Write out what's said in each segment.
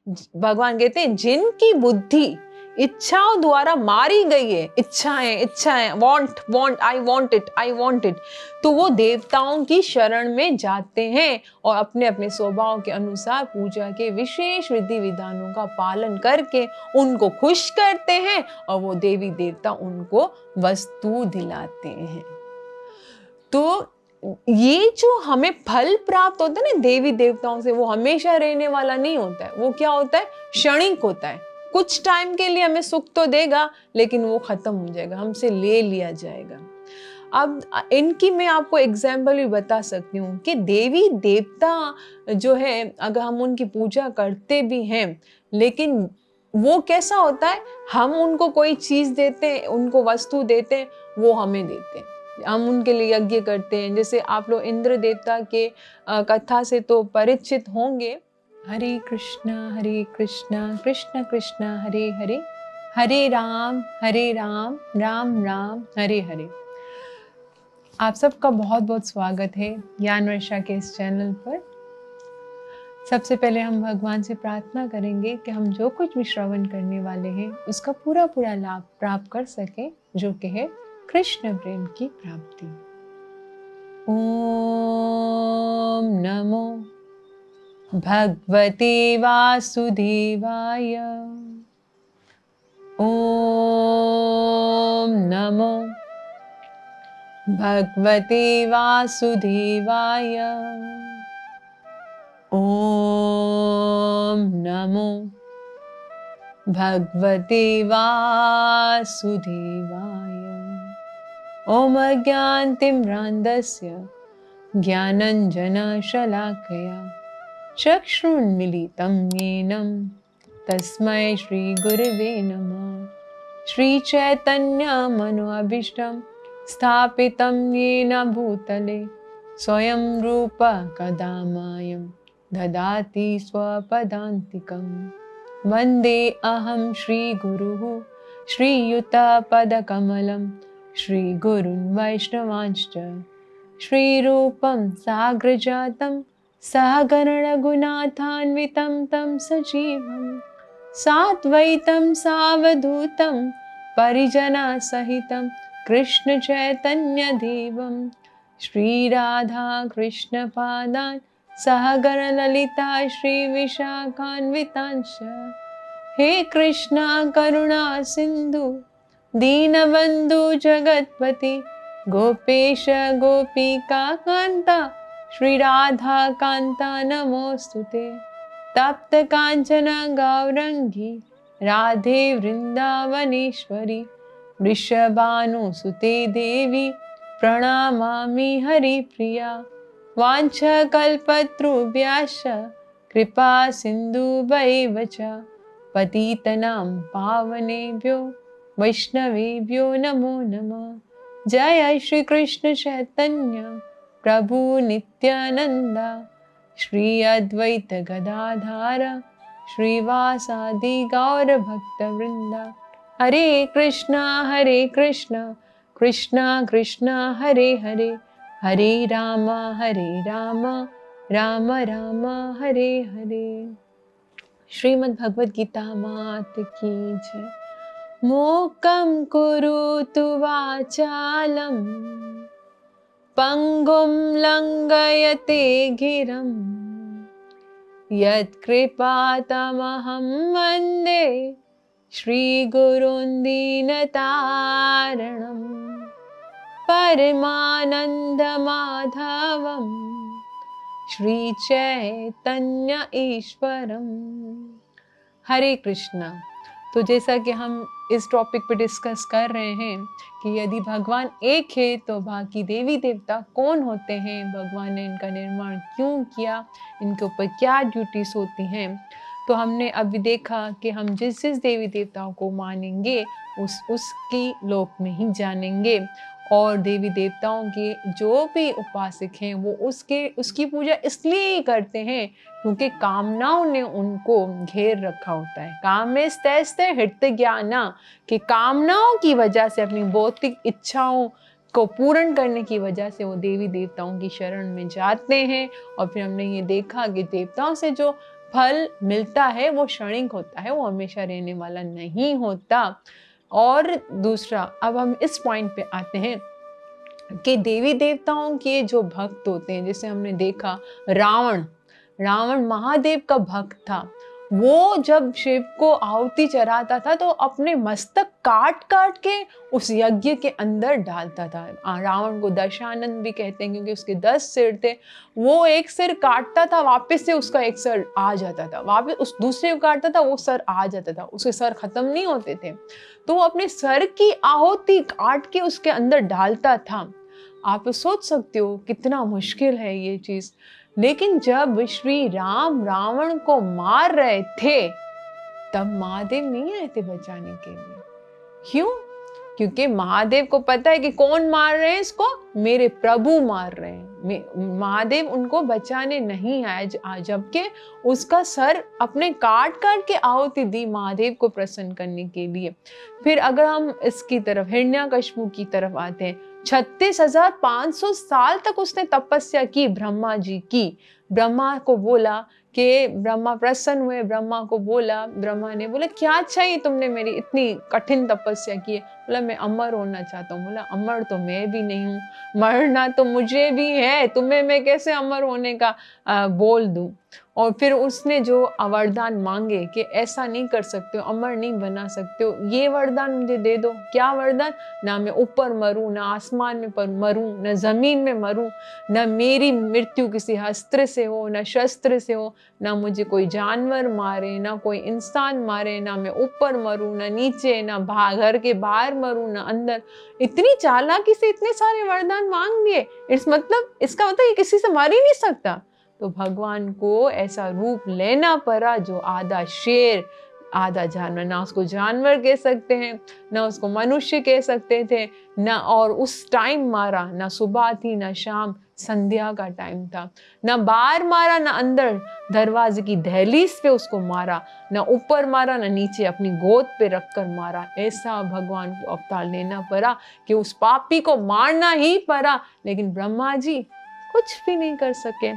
भगवान कहते हैं जिनकी बुद्धि इच्छाओं द्वारा मारी गई है, इच्छाएं, आई वांट इट, तो वो देवताओं की शरण में जाते हैं और अपने अपने स्वभाव के अनुसार पूजा के विशेष विधि विधानों का पालन करके उनको खुश करते हैं और वो देवी देवता उनको वस्तु दिलाते हैं। तो ये जो हमें फल प्राप्त होता है ना देवी देवताओं से, वो हमेशा रहने वाला नहीं होता है। वो क्या होता है, क्षणिक होता है। कुछ टाइम के लिए हमें सुख तो देगा, लेकिन वो खत्म हो जाएगा, हमसे ले लिया जाएगा। अब इनकी मैं आपको एग्जाम्पल भी बता सकती हूँ कि देवी देवता जो है, अगर हम उनकी पूजा करते भी हैं, लेकिन वो कैसा होता है, हम उनको कोई चीज देते हैं, उनको वस्तु देते हैं, वो हमें देते हैं, हम उनके लिए यज्ञ करते हैं। जैसे आप लोग इंद्र देवता के कथा से तो परिचित होंगे। हरे कृष्णा कृष्ण कृष्ण हरे हरे, हरे राम राम राम हरे हरे। आप सबका बहुत बहुत स्वागत है ज्ञान वर्षा के इस चैनल पर। सबसे पहले हम भगवान से प्रार्थना करेंगे कि हम जो कुछ भी श्रवण करने वाले हैं उसका पूरा पूरा लाभ प्राप्त कर सके, जो कि है कृष्ण प्रेम की प्राप्ति। ओम नमो भगवते वासुदेवाय। ओम नमो भगवते वासुदेवाय। ओम नमो भगवते वासुदेवाय। ओम अज्ञानतिम्रान्धस्य ज्ञानाञ्जनशलाकया चक्षुरुन्मीलितं येन तस्मै श्रीगुरवे नमः। श्रीचैतन्यमनोभीष्टं स्थापितं येन भूतले स्वयं रूप कदा मह्यं ददाति स्वपदान्तिकं। वन्दे अहं श्रीगुरुः श्रीयुतपदकमलं श्रीगुरुन् वैष्णवांश्च श्रीरूपं साग्रजातं सहगणरघुनाथान्वितं तं सजीवं साद्वैतं सावधूतं परिजनसहितं कृष्णचैतन्यदेवं श्रीराधाकृष्णपादान् सहगणललिता श्रीविशाखान्वितांश्च। हे कृष्णा करुणा सिन्धु दीनबन्धु जगत्पति गोपेश गोपिका कान्ता श्रीराधा कान्ता नमोस्तुते। तप्त कांचन गौरंगी राधे वृंदावनेश्वरी वृषभानुसुते देवी प्रणमामि हरिप्रिया। वाञ्छकल्पतरुभ्यश्च कृपा सिन्धुभ्यैव च पतितनां पावनेभ्यो वैष्णवेभ्यो नमो नमः। जय श्री कृष्ण चैतन्य प्रभु नित्यानंद श्री अद्वैत गदाधर श्रीवासादि गौर भक्त वृंदा। हरे कृष्णा कृष्णा कृष्णा हरे हरे, हरे राम राम राम हरे हरे। श्रीमद् भगवद गीता मात की जय। मूकं करोतु वाचालं पंगुं लंघयते गिरं यत्कृपातमहं वन्दे श्रीगुरुं दीनतारणं परमानन्दमाधवं श्रीचैतन्य ईश्वरं। हरे कृष्णा। तो जैसा कि हम इस टॉपिक पे डिस्कस कर रहे हैं कि यदि भगवान एक है तो बाकी देवी देवता कौन होते हैं, भगवान ने इनका निर्माण क्यों किया, इनके ऊपर क्या ड्यूटीज होती हैं। तो हमने अभी देखा कि हम जिस जिस देवी देवताओं को मानेंगे उसकी लोक में ही जानेंगे, और देवी देवताओं के जो भी उपासक हैं वो उसकी पूजा इसलिए ही करते हैं क्योंकि कामनाओं ने उनको घेर रखा होता है। कामेस्तैस्ते हृत ज्ञाना, कि कामनाओं की वजह से, अपनी भौतिक इच्छाओं को पूर्ण करने की वजह से वो देवी देवताओं की शरण में जाते हैं। और फिर हमने ये देखा कि देवताओं से जो फल मिलता है वो क्षणिक होता है, वो हमेशा रहने वाला नहीं होता। और दूसरा, अब हम इस पॉइंट पे आते हैं कि देवी देवताओं के जो भक्त होते हैं, जैसे हमने देखा रावण, रावण महादेव का भक्त था। वो जब शिव को आहुति चढ़ाता था तो अपने मस्तक काट काट के उस यज्ञ के अंदर डालता था। रावण को दशानन भी कहते हैं क्योंकि उसके 10 सिर थे। वो एक सिर काटता था, वापस से उसका एक सिर आ जाता था, वापस उस दूसरे को काटता था, वो सर आ जाता था, उसके सर खत्म नहीं होते थे। तो वो अपने सर की आहुति काट के उसके अंदर डालता था। आप सोच सकते हो कितना मुश्किल है ये चीज। लेकिन जब श्री राम रावण को मार रहे थे तब महादेव नहीं आए थे बचाने के लिए। क्यों? क्योंकि महादेव को पता है कि कौन मार रहे हैं इसको, मेरे प्रभु मार रहे हैं। महादेव उनको बचाने नहीं आए, जबकि उसका सर अपने काट काट के आहुति दी महादेव को प्रसन्न करने के लिए। फिर अगर हम इसकी तरफ हिरण्यकशिपु की तरफ आते हैं, 36,500 साल तक उसने तपस्या की ब्रह्मा जी की। ब्रह्मा को बोला कि ब्रह्मा प्रसन्न हुए, ब्रह्मा को बोला, ब्रह्मा ने बोला क्या चाहिए तुमने मेरी इतनी कठिन तपस्या की है? बोला मैं अमर होना चाहता हूँ। बोला अमर तो मैं भी नहीं हूँ, मरना तो मुझे भी है, तुम्हें मैं कैसे अमर होने का बोल दूं। और फिर उसने जो वरदान मांगे कि ऐसा नहीं कर सकते हो, अमर नहीं बना सकते हो, ये वरदान मुझे दे दो। क्या वरदान? ना मैं ऊपर मरूं, ना आसमान में मरूं, ना जमीन में मरूं, ना मेरी मृत्यु किसी अस्त्र से हो, ना शस्त्र से हो, ना मुझे कोई जानवर मारे, ना कोई इंसान मारे, ना मैं ऊपर मरूं, ना नीचे, ना घर के बाहर मरूं, ना अंदर। इतनी चालाकी से इतने सारे वरदान मांग लिए। इसका मतलब ये किसी से मार ही नहीं सकता। तो भगवान को ऐसा रूप लेना पड़ा जो आधा शेर आधा जानवर, ना उसको जानवर कह सकते हैं, ना उसको मनुष्य कह सकते थे, ना और उस टाइम मारा, ना सुबह थी ना शाम, संध्या का टाइम था। ना बाहर मारा ना अंदर दरवाजे की दहलीज पे उसको मारा, ना ऊपर मारा ना नीचे अपनी गोद पे रखकर मारा। ऐसा भगवान को अवतार लेना पड़ा कि उस पापी को मारना ही पड़ा, लेकिन ब्रह्मा जी कुछ भी नहीं कर सके।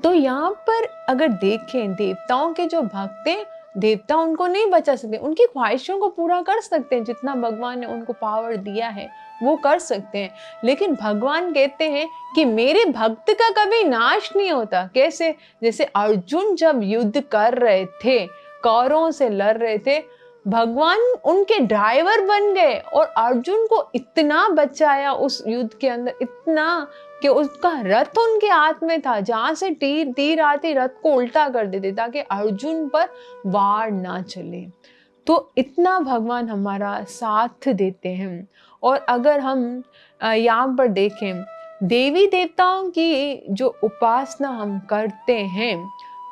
तो यहाँ पर अगर देखें देवताओं के जो भक्त हैं, देवता उनको नहीं बचा सकते, उनकी ख्वाहिशों को पूरा कर सकते हैं, जितना भगवान ने उनको पावर दिया है वो कर सकते हैं। लेकिन भगवान कहते हैं कि मेरे भक्त का कभी नाश नहीं होता। कैसे? जैसे अर्जुन जब युद्ध कर रहे थे, कौरवों से लड़ रहे थे, भगवान उनके ड्राइवर बन गए और अर्जुन को इतना बचाया उस युद्ध के अंदर, इतना कि उसका रथ उनके हाथ में था, जहां से तीर आते रथ को उल्टा कर देते ताकि अर्जुन पर वार ना चले। तो इतना भगवान हमारा साथ देते हैं। और अगर हम यहाँ पर देखें देवी देवताओं की जो उपासना हम करते हैं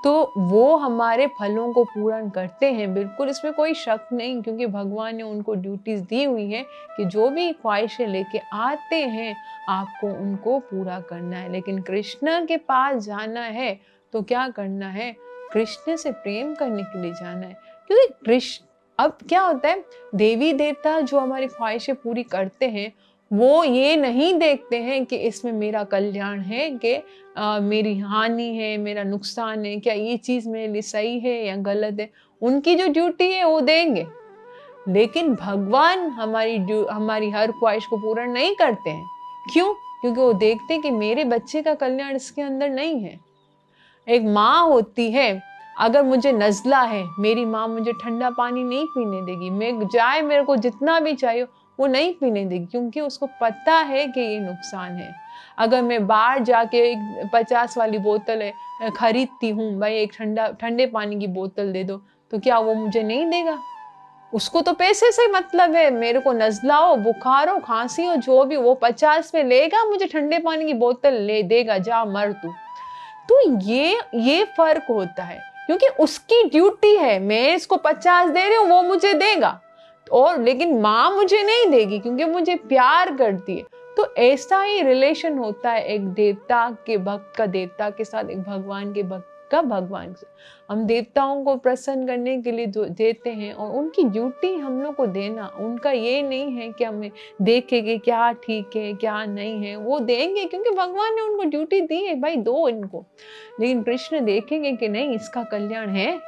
तो वो हमारे फलों को पूर्ण करते हैं, बिल्कुल इसमें कोई शक नहीं, क्योंकि भगवान ने उनको ड्यूटीज दी हुई है कि जो भी ख्वाहिशें लेके आते हैं आपको उनको पूरा करना है। लेकिन कृष्ण के पास जाना है तो क्या करना है? कृष्ण से प्रेम करने के लिए जाना है। क्योंकि कृष्ण, अब क्या होता है, देवी देवता जो हमारी ख्वाहिशें पूरी करते हैं वो ये नहीं देखते हैं कि इसमें मेरा कल्याण है कि मेरी हानि है, मेरा नुकसान है, क्या ये चीज़ मेरे लिए सही है या गलत है। उनकी जो ड्यूटी है वो देंगे, लेकिन भगवान हमारी हर ख्वाहिश को पूरा नहीं करते हैं। क्यों? क्योंकि वो देखते हैं कि मेरे बच्चे का कल्याण इसके अंदर नहीं है। एक माँ होती है, अगर मुझे नज़ला है, मेरी माँ मुझे ठंडा पानी नहीं पीने देगी, मेरे को जितना भी चाहिए वो नहीं पीने देगी, क्योंकि उसको पता है कि ये नुकसान है। अगर मैं बाहर जाके एक 50 वाली बोतल खरीदती हूँ, भाई एक ठंडे पानी की बोतल दे दो, तो क्या वो मुझे नहीं देगा? उसको तो पैसे से मतलब है, मेरे को नज़ला हो, बुखार हो, खांसी हो, जो भी, वो 50 में लेगा, मुझे ठंडे पानी की बोतल ले देगा, जा मर तू। तो ये फर्क होता है, क्योंकि उसकी ड्यूटी है, मैं इसको 50 दे रही हूँ, वो मुझे देगा, और लेकिन माँ मुझे नहीं देगी क्योंकि मुझे प्यार करती है। तो ऐसा ही रिलेशन होता है एक देवता के भक्त का देवता के साथ, एक भगवान के भक्त का भगवान से। हम देवताओं को प्रसन्न करने के लिए देते हैं, और उनकी ड्यूटी हम लोग को देना। उनका ये नहीं है कि हमें देखेंगे क्या ठीक है क्या नहीं है, वो देंगे क्योंकि भगवान ने उनको ड्यूटी दी है, भाई दो इनको। लेकिन कृष्ण देखेंगे कि नहीं इसका कल्याण है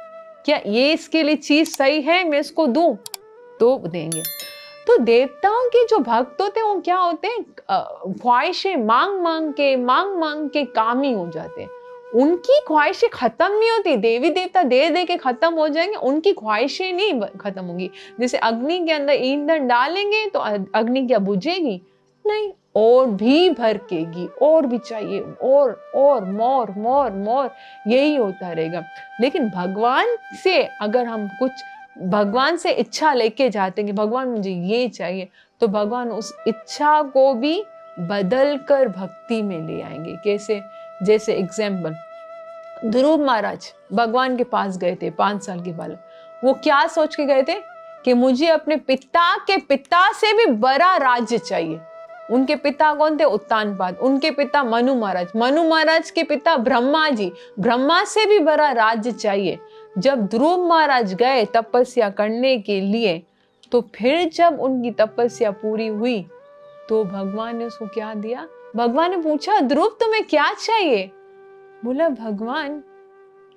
क्या, ये इसके लिए चीज सही है, मैं इसको दूं तो देंगे। तो देवताओं के जो भक्त होते हैं वो क्या होते हैं, ख्वाहिशें मांग मांग के कामी हो जाते हैं। उनकी ख्वाहिशें खत्म नहीं होती, देवी देवता दे दे के खत्म हो जाएंगे, उनकी ख्वाहिशें नहीं खत्म होंगी। जैसे अग्नि के अंदर ईंधन डालेंगे तो अग्नि क्या बुझेगी, नहीं, और भी भड़केगी, और भी चाहिए, और मोर मोर मोर, यही होता रहेगा। लेकिन भगवान से अगर हम कुछ भगवान से इच्छा लेके जाते हैं कि भगवान मुझे ये चाहिए, तो भगवान उस इच्छा को भी बदल कर भक्ति में ले आएंगे। कैसे, जैसे एग्जाम्पल, ध्रुव महाराज भगवान के पास गए थे 5 साल के बालक। वो क्या सोच के गए थे कि मुझे अपने पिता के पिता से भी बड़ा राज्य चाहिए। उनके पिता कौन थे, उत्तानपाद। उनके पिता मनु महाराज, मनु महाराज के पिता ब्रह्मा जी, ब्रह्मा से भी बड़ा राज्य चाहिए। जब ध्रुव महाराज गए तपस्या करने के लिए, तो फिर जब उनकी तपस्या पूरी हुई तो भगवान ने उसको क्या दिया। भगवान ने पूछा, ध्रुव तुम्हें क्या चाहिए? बोला, भगवान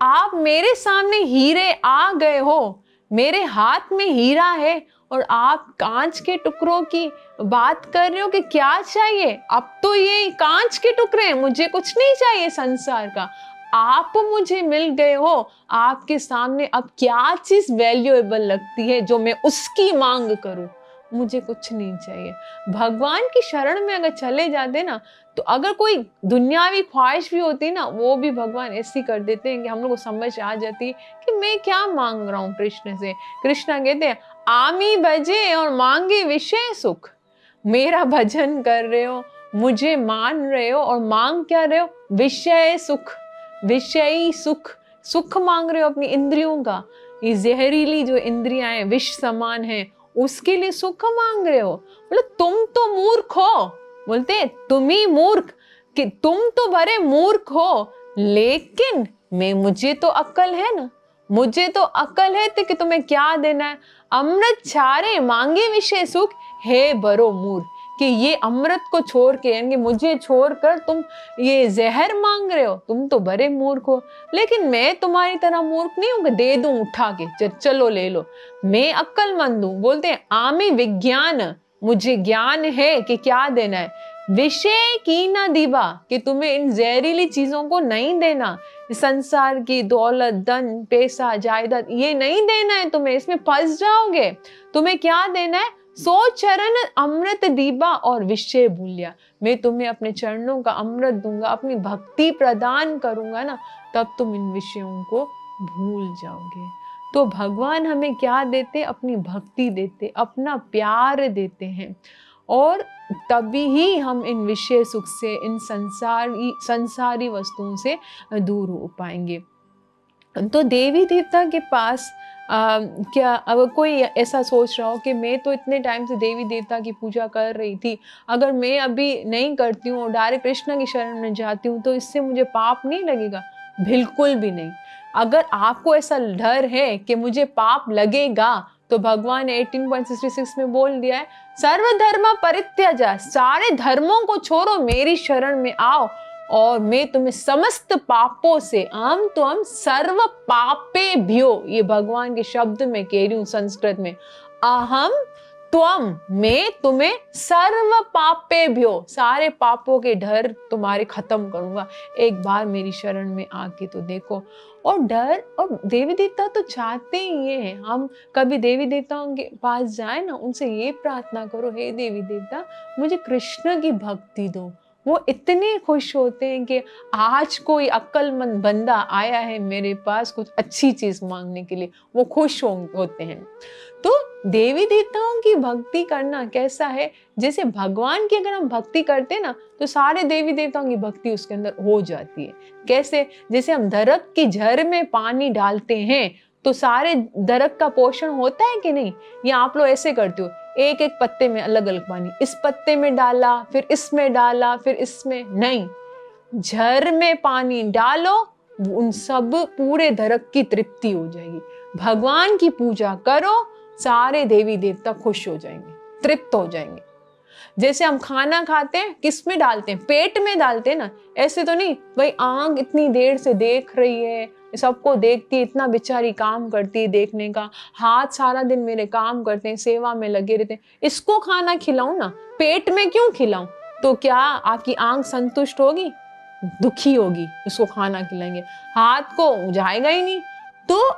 आप मेरे सामने हीरे आ गए हो, मेरे हाथ में हीरा है, और आप कांच के टुकड़ों की बात कर रहे हो कि क्या चाहिए। अब तो ये कांच के टुकड़े हैं, मुझे कुछ नहीं चाहिए संसार का, आप मुझे मिल गए हो। आपके सामने अब क्या चीज वैल्यूएबल लगती है जो मैं उसकी मांग करूं, मुझे कुछ नहीं चाहिए। भगवान की शरण में अगर चले जाते ना, तो अगर कोई दुनियावी ख्वाहिश भी होती ना, वो भी भगवान ऐसी कर देते हैं कि हम लोग को समझ आ जाती है कि मैं क्या मांग रहा हूँ कृष्ण से। कृष्ण कहते हैं, आमी भजे और मांगे विषय सुख। मेरा भजन कर रहे हो, मुझे मान रहे हो, और मांग क्या रहे हो, विषय सुख, विषयी सुख। सुख मांग रहे हो अपनी इंद्रियों का, ये जहरीली जो इंद्रियां हैं विष समान है, उसके लिए सुख मांग रहे हो। बोले तुम तो मूर्ख हो, बोलते तुम ही मूर्ख, कि तुम तो बड़े मूर्ख हो, लेकिन मुझे तो अक्ल है ना, मुझे तो अक्ल है कि तुम्हें क्या देना है। अमृत छारे मांगे विषय सुख, हे बरो मूर्ख, कि ये अमृत को छोड़ के, यानी मुझे छोड़कर तुम ये जहर मांग रहे हो, तुम तो बड़े मूर्ख हो। लेकिन मैं तुम्हारी तरह मूर्ख नहीं हूं कि दे दूं उठा के, चलो ले लो, मैं अक्लमंद हूं। बोलते हैं आमी विज्ञान, मुझे ज्ञान है कि क्या देना है। विषय की ना दीवा, कि तुम्हें इन जहरीली चीजों को नहीं देना, संसार की दौलत, धन, पैसा, जायदाद, ये नहीं देना है तुम्हें, इसमें फंस जाओगे। तुम्हें क्या देना है, सो चरण अमृत दीबा और विषय भूलिया। मैं तुम्हें अपने चरणों का अमृत दूंगा, अपनी भक्ति प्रदान करूंगा ना, तब तुम इन विषयों को भूल जाओगे। तो भगवान हमें क्या देते, अपनी भक्ति देते, अपना प्यार देते हैं, और तभी ही हम इन विषय सुख से, इन संसारी वस्तुओं से दूर हो पाएंगे। तो देवी देवता के पास क्या, अगर कोई ऐसा सोच रहा हो कि मैं तो इतने टाइम से देवी देवता की पूजा कर रही थी, अगर मैं अभी नहीं करती हूँ और डायरेक्ट कृष्ण की शरण में जाती हूँ, तो इससे मुझे पाप नहीं लगेगा? बिल्कुल भी नहीं। अगर आपको ऐसा डर है कि मुझे पाप लगेगा, तो भगवान ने 18.66 में बोल दिया है, सर्वधर्म परित्यजा, सारे धर्मों को छोड़ो, मेरी शरण में आओ, और मैं तुम्हें समस्त पापों से, अहम तो हम सर्व पापे भ्यो, ये भगवान के शब्द में कह रही हूँ संस्कृत में, अहम त्वम, मैं तुम्हें सर्व पापे भ्यो, सारे पापों के डर तुम्हारे खत्म करूंगा, एक बार मेरी शरण में आके तो देखो। और डर, और देवी देवता तो चाहते ही ये हैं, हम कभी देवी देवताओं के पास जाए ना, उनसे ये प्रार्थना करो, हे देवी देवता मुझे कृष्ण की भक्ति दो। वो इतने खुश होते हैं कि आज कोई अक्लमंद बंदा आया है मेरे पास कुछ अच्छी चीज मांगने के लिए, वो खुश होते हैं। तो देवी देवताओं की भक्ति करना कैसा है, जैसे भगवान की अगर हम भक्ति करते हैं ना, तो सारे देवी देवताओं की भक्ति उसके अंदर हो जाती है। कैसे, जैसे हम दरख्त की जड़ में पानी डालते हैं तो सारे दरख्त का पोषण होता है कि नहीं, या आप लोग ऐसे करते हो, एक एक पत्ते में अलग अलग पानी, इस पत्ते में डाला, फिर इसमें डाला, फिर इसमें, नहीं, जड़ में पानी डालो उन सब पूरे दरक की तृप्ति हो जाएगी। भगवान की पूजा करो, सारे देवी देवता खुश हो जाएंगे, तृप्त हो जाएंगे। जैसे हम खाना खाते हैं किस में डालते हैं, पेट में डालते हैं ना, ऐसे तो नहीं भाई आंख इतनी देर से देख रही है, सबको देखती है, इतना बेचारी काम करती है देखने का, हाथ सारा दिन मेरे काम करते हैं, सेवा में लगे रहते हैं, इसको खाना खिलाऊं ना, पेट में क्यों खिलाऊं? तो क्या आपकी आंख संतुष्ट होगी? दुखी होगी। उसको खाना खिलाएंगे, हाथ को जाएगा ही नहीं। तो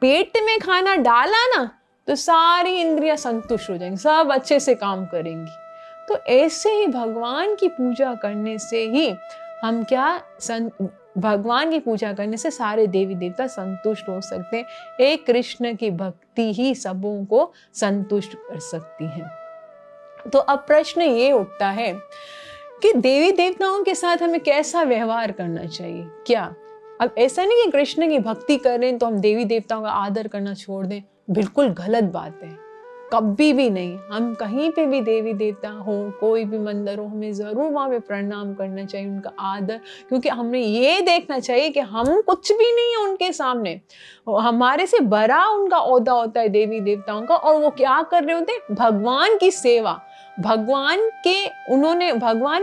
पेट में खाना डाला ना तो सारी इंद्रियां संतुष्ट हो जाएंगी, सब अच्छे से काम करेंगी। तो ऐसे ही भगवान की पूजा करने से ही हम भगवान की पूजा करने से सारे देवी देवता संतुष्ट हो सकते हैं। एक कृष्ण की भक्ति ही सबों को संतुष्ट कर सकती है। तो अब प्रश्न ये उठता है कि देवी देवताओं के साथ हमें कैसा व्यवहार करना चाहिए। क्या अब ऐसा नहीं कि कृष्ण की भक्ति कर रहे हैं तो हम देवी देवताओं का आदर करना छोड़ दें, बिल्कुल गलत बात है, कभी भी नहीं। हम कहीं पे भी देवी देवता हो, कोई भी मंदिर हो, हमें जरूर वहां पे प्रणाम करना चाहिए, उनका आदर, क्योंकि हमें ये देखना चाहिए कि हम कुछ भी नहीं है उनके सामने, हमारे से बड़ा उनका ओहदा होता है देवी देवताओं का, और वो क्या कर रहे होते हैं? भगवान की सेवा। भगवान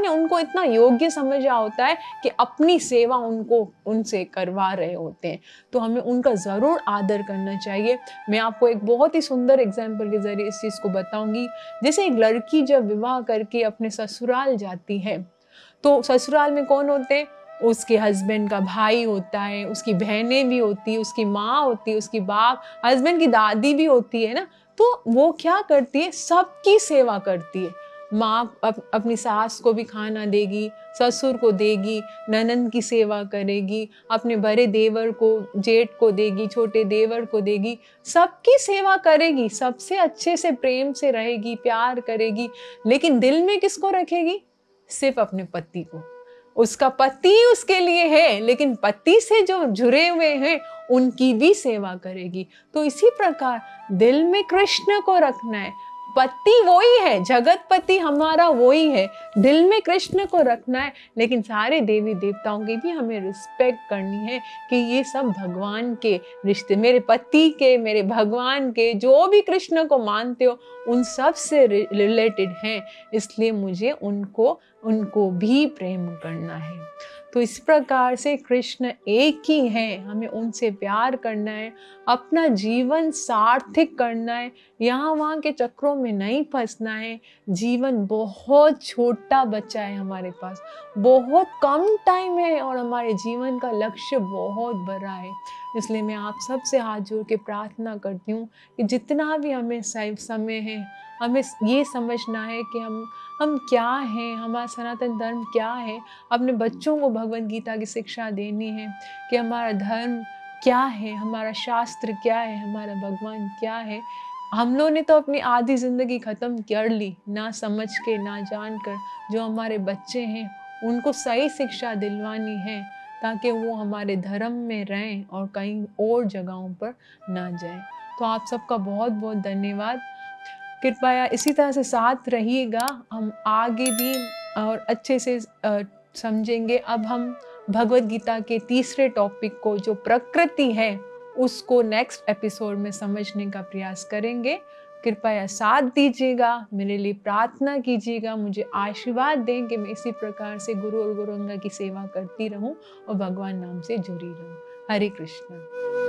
ने उनको इतना योग्य समझा होता है कि अपनी सेवा उनसे करवा रहे होते हैं। तो हमें उनका जरूर आदर करना चाहिए। मैं आपको एक बहुत ही सुंदर एग्जाम्पल के जरिए इस चीज को बताऊंगी। जैसे एक लड़की जब विवाह करके अपने ससुराल जाती है तो ससुराल में कौन होते हैं? उसके हस्बैंड का भाई होता है, उसकी बहनें भी होती है, उसकी माँ होती है, उसकी बाप, हस्बैंड की दादी भी होती है ना। तो वो क्या करती है? सबकी सेवा करती है। माँ अपनी सास को भी खाना देगी, ससुर को देगी, ननंद की सेवा करेगी, अपने बड़े देवर को, जेठ को देगी, छोटे देवर को देगी, सबकी सेवा करेगी, सबसे अच्छे से प्रेम से रहेगी, प्यार करेगी। लेकिन दिल में किसको रखेगी? सिर्फ अपने पति को। उसका पति उसके लिए है, लेकिन पति से जो जुड़े हुए हैं उनकी भी सेवा करेगी। तो इसी प्रकार दिल में कृष्ण को रखना है। पति वही है, जगत पति हमारा वही है, दिल में कृष्ण को रखना है। लेकिन सारे देवी देवताओं की भी हमें रिस्पेक्ट करनी है कि ये सब भगवान के रिश्ते, मेरे पति के, मेरे भगवान के, जो भी कृष्ण को मानते हो उन सब से रिलेटेड हैं, इसलिए मुझे उनको भी प्रेम करना है। तो इस प्रकार से कृष्ण एक ही है, हमें उनसे प्यार करना है, अपना जीवन सार्थक करना है, यहाँ वहाँ के चक्रों में नहीं फंसना है। जीवन बहुत छोटा बचा है हमारे पास, बहुत कम टाइम है और हमारे जीवन का लक्ष्य बहुत बड़ा है। इसलिए मैं आप सबसे हाथ जोड़ के प्रार्थना करती हूँ कि जितना भी हमें समय है, हमें ये समझना है कि हम क्या हैं, हमारा सनातन धर्म क्या है। अपने बच्चों को भगवद गीता की शिक्षा देनी है कि हमारा धर्म क्या है, हमारा शास्त्र क्या है, हमारा भगवान क्या है। हम लोगों ने तो अपनी आधी जिंदगी खत्म कर ली, ना समझ के, ना जान कर। जो हमारे बच्चे हैं उनको सही शिक्षा दिलवानी है ताकि वो हमारे धर्म में रहें और कहीं और जगहों पर ना जाएं। तो आप सबका बहुत बहुत धन्यवाद। कृपया इसी तरह से साथ रहिएगा, हम आगे भी और अच्छे से समझेंगे। अब हम भगवद गीता के तीसरे टॉपिक को, जो प्रकृति है, उसको नेक्स्ट एपिसोड में समझने का प्रयास करेंगे। कृपया साथ दीजिएगा, मेरे लिए प्रार्थना कीजिएगा, मुझे आशीर्वाद दें कि मैं इसी प्रकार से गुरु और गुरुंगा की सेवा करती रहूं और भगवान नाम से जुड़ी रहूं। हरे कृष्ण।